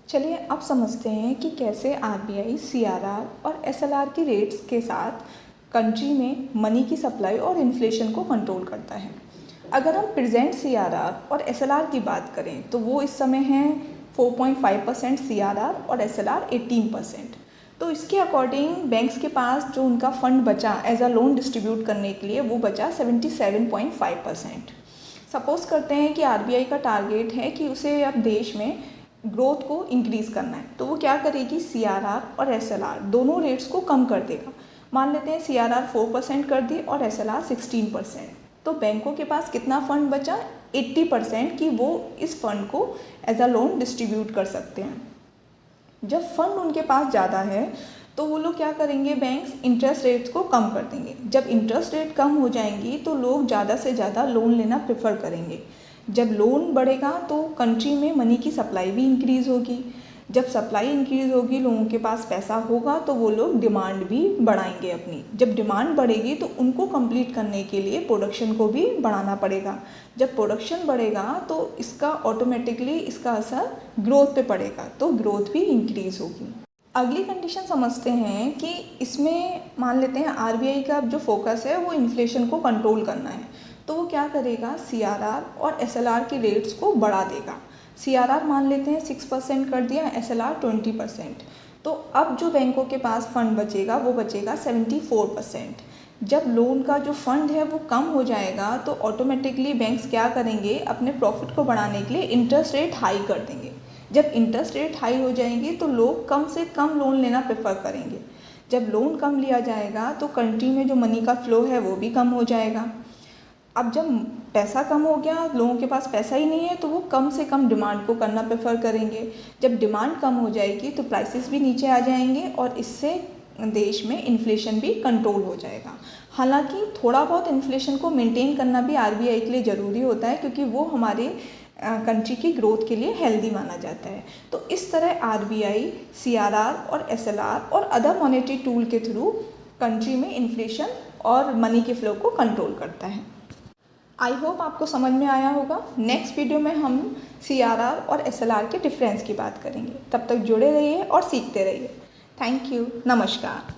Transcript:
चलिए अब समझते हैं कि कैसे आरबीआई सीआरआर और एसएलआर की रेट्स के साथ कंट्री में मनी की सप्लाई और इन्फ्लेशन को कंट्रोल करता है। अगर हम प्रेजेंट सीआरआर और एसएलआर की बात करें तो वो इस समय हैं 4.5% सीआरआर और एसएलआर 18%। तो इसके अकॉर्डिंग बैंक्स के पास जो उनका फंड बचा एज अ लोन डिस्ट्रीब्यूट करने के लिए वो बचा 77.5%। सपोज करते हैं कि आरबीआई का टारगेट है कि उसे अब देश में ग्रोथ को इंक्रीज़ करना है, तो वो क्या करेगी, सीआरआर और एसएलआर दोनों रेट्स को कम कर देगा। मान लेते हैं सीआरआर 4% कर दी और एसएलआर 16%। तो बैंकों के पास कितना फंड बचा, 80% कि वो इस फंड को एज अ लोन डिस्ट्रीब्यूट कर सकते हैं। जब फंड उनके पास ज़्यादा है तो वो लोग क्या करेंगे, बैंक्स इंटरेस्ट रेट्स को कम कर देंगे। जब इंटरेस्ट रेट कम हो जाएंगी तो लोग ज़्यादा से ज़्यादा लोन लेना प्रेफर करेंगे। जब लोन बढ़ेगा तो कंट्री में मनी की सप्लाई भी इंक्रीज़ होगी। जब सप्लाई इंक्रीज़ होगी, लोगों के पास पैसा होगा तो वो लोग डिमांड भी बढ़ाएंगे अपनी। जब डिमांड बढ़ेगी तो उनको कंप्लीट करने के लिए प्रोडक्शन को भी बढ़ाना पड़ेगा। जब प्रोडक्शन बढ़ेगा तो इसका ऑटोमेटिकली इसका असर ग्रोथ पे पड़ेगा, तो ग्रोथ भी इंक्रीज़ होगी। अगली कंडीशन समझते हैं कि इसमें मान लेते हैं आरबीआई का जो फोकस है वो इन्फ्लेशन को कंट्रोल करना है, तो वो क्या करेगा, सीआरआर और एसएलआर के रेट्स को बढ़ा देगा। सीआरआर मान लेते हैं 6% कर दिया, एसएलआर 20%। तो अब जो बैंकों के पास फंड बचेगा वो बचेगा 74%। जब लोन का जो फंड है वो कम हो जाएगा तो ऑटोमेटिकली बैंक्स क्या करेंगे, अपने प्रॉफिट को बढ़ाने के लिए इंटरेस्ट रेट हाई कर देंगे। जब इंटरेस्ट रेट हाई हो जाएंगी तो लोग कम से कम लोन लेना प्रेफर करेंगे। जब लोन कम लिया जाएगा तो कंट्री में जो मनी का फ्लो है वो भी कम हो जाएगा। अब जब पैसा कम हो गया, लोगों के पास पैसा ही नहीं है, तो वो कम से कम डिमांड को करना प्रेफर करेंगे। जब डिमांड कम हो जाएगी तो प्राइसेस भी नीचे आ जाएंगे और इससे देश में इन्फ्लेशन भी कंट्रोल हो जाएगा। हालांकि थोड़ा बहुत इन्फ्लेशन को मेंटेन करना भी आरबीआई के लिए ज़रूरी होता है, क्योंकि वो हमारे कंट्री की ग्रोथ के लिए हेल्दी माना जाता है। तो इस तरह आरबीआई सीआरआर और एसएलआर और अदर मॉनेटरी टूल के थ्रू कंट्री में इन्फ्लेशन और मनी के फ्लो को कंट्रोल करता है। आई होप आपको समझ में आया होगा। नेक्स्ट वीडियो में हम सीआरआर और एसएलआर के डिफरेंस की बात करेंगे। तब तक जुड़े रहिए और सीखते रहिए। Thank you. नमस्कार।